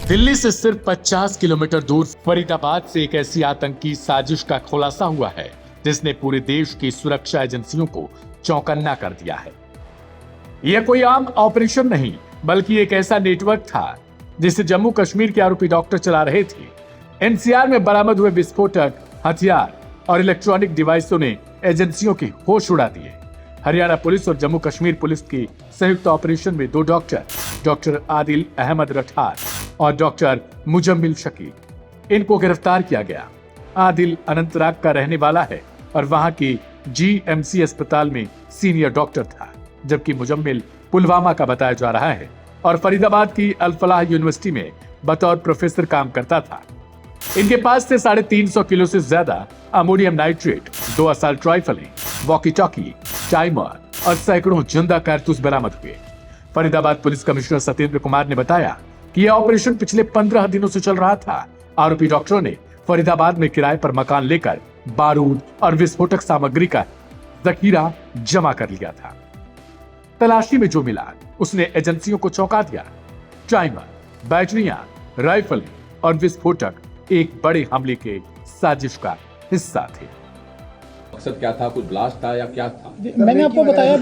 दिल्ली से सिर्फ 50 किलोमीटर दूर फरीदाबाद से एक ऐसी आतंकी साजिश का खुलासा हुआ है जिसने पूरे देश की सुरक्षा एजेंसियों को चौकन्ना कर दिया है। यह कोई आम ऑपरेशन नहीं बल्कि एक ऐसा नेटवर्क था जिसे जम्मू कश्मीर के आरोपी डॉक्टर चला रहे थे। एनसीआर में बरामद हुए विस्फोटक, हथियार और इलेक्ट्रॉनिक डिवाइसों ने एजेंसियों के होश उड़ा दिए। हरियाणा पुलिस और जम्मू कश्मीर पुलिस की संयुक्त ऑपरेशन में दो डॉक्टर आदिल अहमद रठार और डॉक्टर मुजम्मिल शकील, इनको गिरफ्तार किया गया। आदिल अनंतनाग का रहने वाला है और वहां की जीएमसी अस्पताल में सीनियर डॉक्टर था, जबकि मुजम्मिल पुलवामा का बताया जा रहा है और फरीदाबाद की अल फलाह यूनिवर्सिटी में बतौर प्रोफेसर काम करता था। इनके पास से 350 किलो से ज्यादा अमोनियम नाइट्रेट, 2 असॉल्ट राइफलें, वॉकी टॉकी, टाइमर और सैकड़ों जिंदा कारतूस बरामद हुए। फरीदाबाद पुलिस कमिश्नर सत्येंद्र कुमार ने बताया कि यह ऑपरेशन पिछले 15 दिनों से चल रहा था। आरोपी डॉक्टरों ने फरीदाबाद में किराए पर मकान लेकर बारूद और विस्फोटक सामग्री का जखीरा जमा कर लिया था। तलाशी में जो मिला उसने एजेंसियों को चौंका दिया। टाइमर, बैटरियां, राइफल और विस्फोटक एक बड़े हमले के साजिश का हिस्सा थे। मकसद क्या था? कुछ ब्लास्ट था या क्या था? मैंने आपको बताया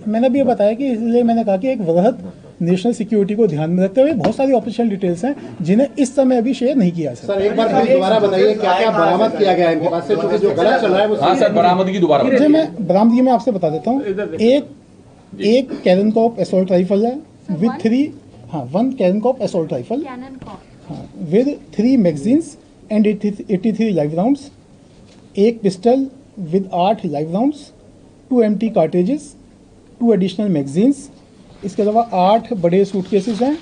मैंने भी बताया कि इसलिए मैंने कहा कि एक वृहद नेशनल सिक्योरिटी को ध्यान में रखते हुए बहुत सारी ऑपरेशनल डिटेल्स हैं जिन्हें इस समय अभी शेयर नहीं किया सर। एक बार फिर दोबारा बताइए क्या क्या बरामद किया गया है इनके पास से, क्योंकि जो गलत चल रहा है वो। हाँ सर, बरामदगी दोबारा बताइए। मैं बरामदगी में आपसे बता देता हूँ। एक कैननकॉप असॉल्ट राइफल है विद 1 कैननकॉप assault rifle with 3 magazines and 83 live rounds, एक pistol with 8 live rounds, 2 empty cartridges, 2 additional magazines. इसके अलावा 8 बड़े सूटकेसेस हैं,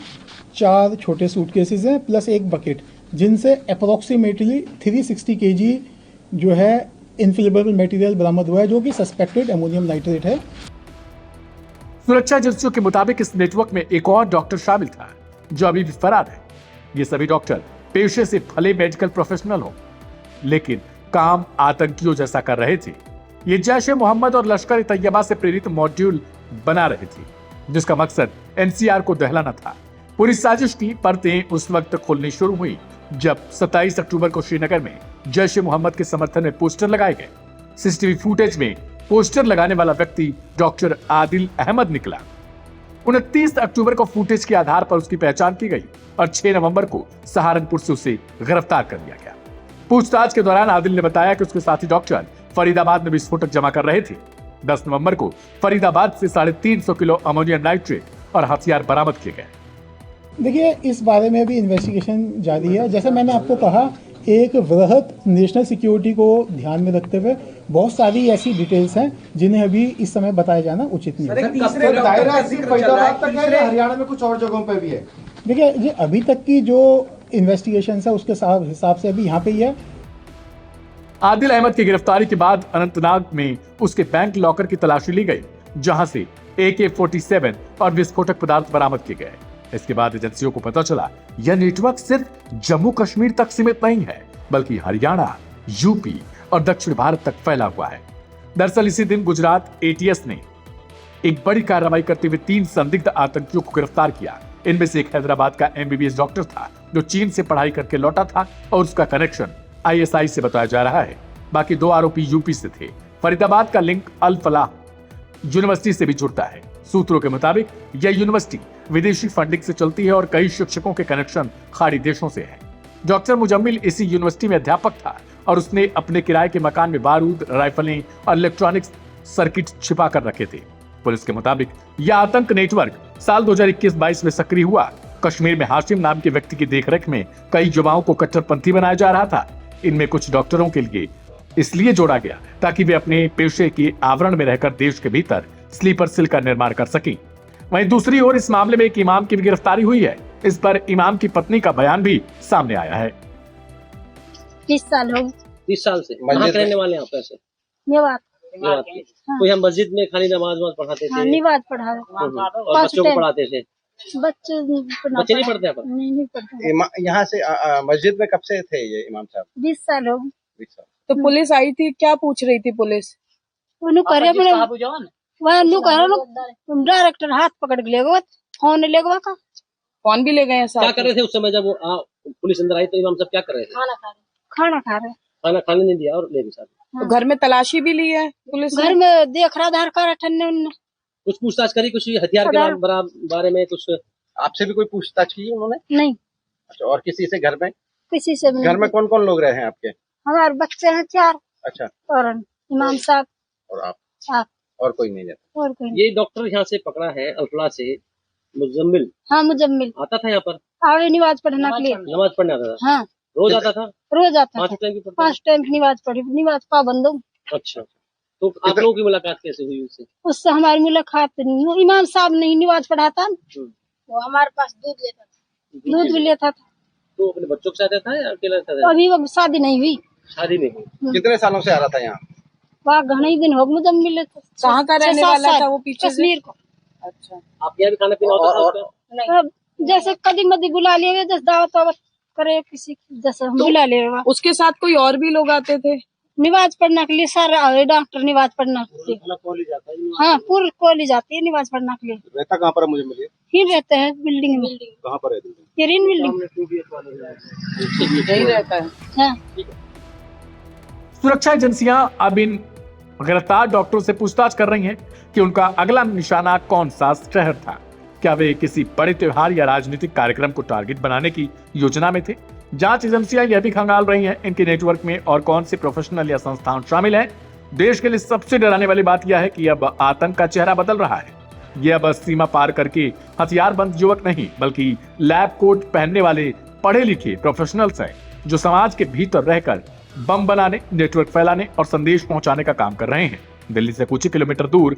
4 छोटे सूटकेसेस हैं, प्लस एक बकेट, जिनसे अप्रोक्सीमेटली 360 kg जो है इनफ्लेमेबल मटेरियल बरामद हुआ है, जो कि सस्पेक्टेड अमोनियम नाइट्रेट है। सुरक्षा एजेंसियों के मुताबिक इस नेटवर्क में एक और डॉक्टर शामिल था जो अभी भी फरार है। ये सभी डॉक्टर पेशे से भले मेडिकल प्रोफेशनल हो, लेकिन काम आतंकियों जैसा कर रहे थे। ये जैश ए मोहम्मद और लश्कर ए तैयबा से प्रेरित मॉड्यूल बना रहे थे, जिसका मकसद एनसीआर को दहलाना था। पूरी साजिश की परतें उस वक्त खुलनी शुरू हुई जब 27 अक्टूबर को श्रीनगर में जैश ए मोहम्मद के समर्थन में पोस्टर लगाए गए। सीसीटीवी फुटेज में पोस्टर लगाने वाला व्यक्ति डॉक्टर आदिल अहमद निकला। 29 अक्टूबर को फुटेज के आधार पर उसकी पहचान की गई और 6 नवंबर को सहारनपुर से उसे गिरफ्तार कर लिया गया। पूछताछ के दौरान आदिल ने बताया कि उसके साथी डॉक्टर फरीदाबाद में विस्फोटक जमा कर रहे थे। 10 नवंबर को फरीदाबाद से 350 किलो अमोनियम नाइट्रेट और हथियार बरामद किए गए। देखिए, इस बारे में भी इन्वेस्टिगेशन जारी है। जैसे मैंने आपको कहा, एक वृहद नेशनल सिक्योरिटी को ध्यान में रखते हुए बहुत सारी ऐसी डिटेल्स हैं जिन्हें अभी इस समय बताया जाना उचित नहीं है। हरियाणा में कुछ और जगहों पे भी है। देखिए, ये अभी तक की जो इन्वेस्टिगेशन है उसके हिसाब से अभी यहाँ पे ही है। आदिल अहमद की गिरफ्तारी के बाद अनंतनाग में उसके बैंक लॉकर की तलाशी ली गई, जहां से AK-47 और विस्फोटक पदार्थ बरामद किए गए। इसके बाद एजेंसियों को पता चला यह नेटवर्क सिर्फ जम्मू कश्मीर तक सीमित नहीं है, बल्कि हरियाणा, यूपी और दक्षिण भारत तक फैला हुआ है। दरअसल इसी दिन गुजरात ATS ने एक बड़ी कार्रवाई करते हुए 3 संदिग्ध आतंकियों को गिरफ्तार किया। इनमें से एक हैदराबाद का MBBS डॉक्टर था जो चीन से पढ़ाई करके लौटा था और उसका कनेक्शन ISI से बताया जा रहा है। बाकी 2 आरोपी यूपी से थे। फरीदाबाद का लिंक अल फलाह यूनिवर्सिटी से भी जुड़ता है। सूत्रों के मुताबिक यह यूनिवर्सिटी विदेशी फंडिंग से चलती है और कई शिक्षकों के कनेक्शन खाड़ी देशों से है। डॉक्टर मुजम्मिल इसी यूनिवर्सिटी में अध्यापक था और उसने अपने किराए के मकान में बारूद, राइफलें और इलेक्ट्रॉनिक सर्किट छिपा कर रखे थे। पुलिस के मुताबिक यह आतंक नेटवर्क साल 2021-22 में सक्रिय हुआ। कश्मीर में हाशिम नाम के व्यक्ति की देखरेख में कई युवाओं को कट्टरपंथी बनाया जा रहा था। इनमें कुछ डॉक्टरों के लिए इसलिए जोड़ा गया ताकि वे अपने पेशे के आवरण में रहकर देश के भीतर स्लीपर सेल का निर्माण कर सकें। वहीं दूसरी ओर इस मामले में एक इमाम की भी गिरफ्तारी हुई है। इस पर इमाम की पत्नी का बयान भी सामने आया है। 30 साल हो 30 साल से कहाँ रहने वाले हैं आप? पैसे निवात कोई हम मस्जिद में खाली नमाज पढ़ाते थे? निवात पढ़ा और बच्चों को पढ़ाते थे? बच्चे नहीं पढ़ते? नहीं पढ़ते। यहाँ से मस्जिद में कब से थे ये इमाम साहब? 20 साल हो। 20 साल। तो पुलिस आई थी, क्या पूछ रही थी पुलिस? डायरेक्टर हाथ पकड़ के ले गो, फोन ले गो का फोन भी ले गए हैं क्या साथ कर रहे थे उस समय जब वो पुलिस अंदर आई तो इमाम साहब क्या कर रहे थे? खाना खा रहे खाना खाने नहीं दिया और ले गए साथ। तो घर में तलाशी भी ली है पुलिस घर ने? में देख रहा आधार कार्ड ठन्ने उन्ने कुछ पूछताछ करी कुछ हथियार के बारे में कुछ? आपसे भी कोई पूछताछ की उन्होंने? नहीं, अच्छा, और किसी से घर में? किसी से भी घर नहीं। में कौन कौन लोग रहे हैं आपके? हमारे बच्चे हैं 4 अच्छा, और इमाम साहब और आप? आप और कोई नहीं रहता? और कोई नहीं। ये डॉक्टर यहाँ से पकड़ा है अल्फला से, मुजम्मिल हाँ, मुजम्मिल आता था यहाँ पर आवे नमाज पढ़ने के लिए। नमाज पढ़ने आता था? हाँ, रोज आता था? रोज आता 5 था। टाइम की पढ़ता 5 टाइम की नमाज पढ़ी, नमाज पाबंद हूँ। था? अच्छा, तो आप लोगों की मुलाकात कैसे हुई उससे? उससे हमारी मुलाकात नहीं हुई। इमाम साहब नहीं नमाज पढ़ाता, वो हमारे पास दूध लेता था, दूध भी लेता था। तो अपने बच्चों के साथ था या अकेला रहता था? अभी वो शादी नहीं हुई। शादी में हुई। कितने सालों से आ रहा था यहाँ? वहाँ घने ही दिन हो मुजम्मिल कहाँ का रहने वाला था वो पीछे से? कश्मीर को। अच्छा, आपके यहाँ भी खाना पीना होता था उसका? अब जैसे कदी मदी बुला लिए, जैसे दावत वावत करे किसी की, जैसे हम बुला ले। उसके साथ कोई और भी लोग आते थे? नमाज पढ़ने के लिए सारे आए डॉक्टर नमाज पढ़ने के लिए। हाँ, पूरी कॉलेज जाती है नमाज पढ़ने के लिए। रहता कहाँ पर है मुझे मिलिए? ही रहते हैं बिल्डिंग में। कहाँ पर है बिल्डिंग? ये रीन बिल्डिंग। यही रहता है। हाँ, सुरक्षा एजेंसियां अब इन गिरफ्तार डॉक्टरों से पूछताछ कर रही हैं कि उनका अगला निशाना कौन सा शहर था। क्या वे किसी बड़े त्योहार या राजनीतिक कार्यक्रम को टारगेट बनाने की योजना में थे? जांच एजेंसियां यह भी खंगाल रही हैं इनके नेटवर्क में और कौन से प्रोफेशनल या संस्थान शामिल हैं। देश के लिए सबसे डराने वाली बात यह है कि अब आतंक का चेहरा बदल रहा है। यह अब सीमा पार करके हथियारबंद युवक नहीं बल्कि लैब कोट पहनने वाले पढ़े लिखे प्रोफेशनल्स हैं जो समाज के भीतर रहकर बम बनाने, नेटवर्क फैलाने और संदेश पहुंचाने का काम कर रहे हैं। दिल्ली से कुछ ही किलोमीटर दूर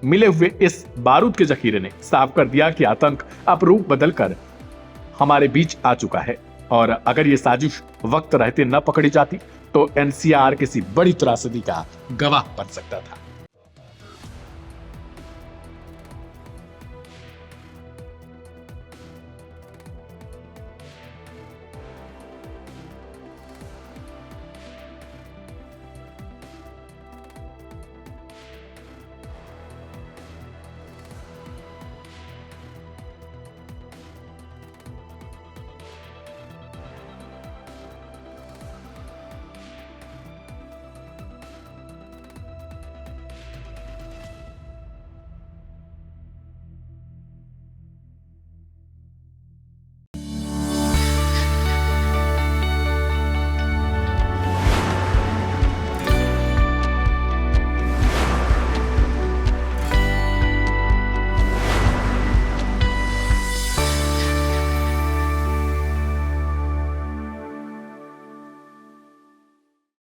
मिले हुए इस बारूद के जखीरे ने साफ कर दिया कि आतंक अब रूप बदलकर हमारे बीच आ चुका है और अगर ये साजिश वक्त रहते न पकड़ी जाती तो एनसीआर किसी बड़ी त्रासदी का गवाह बन सकता था।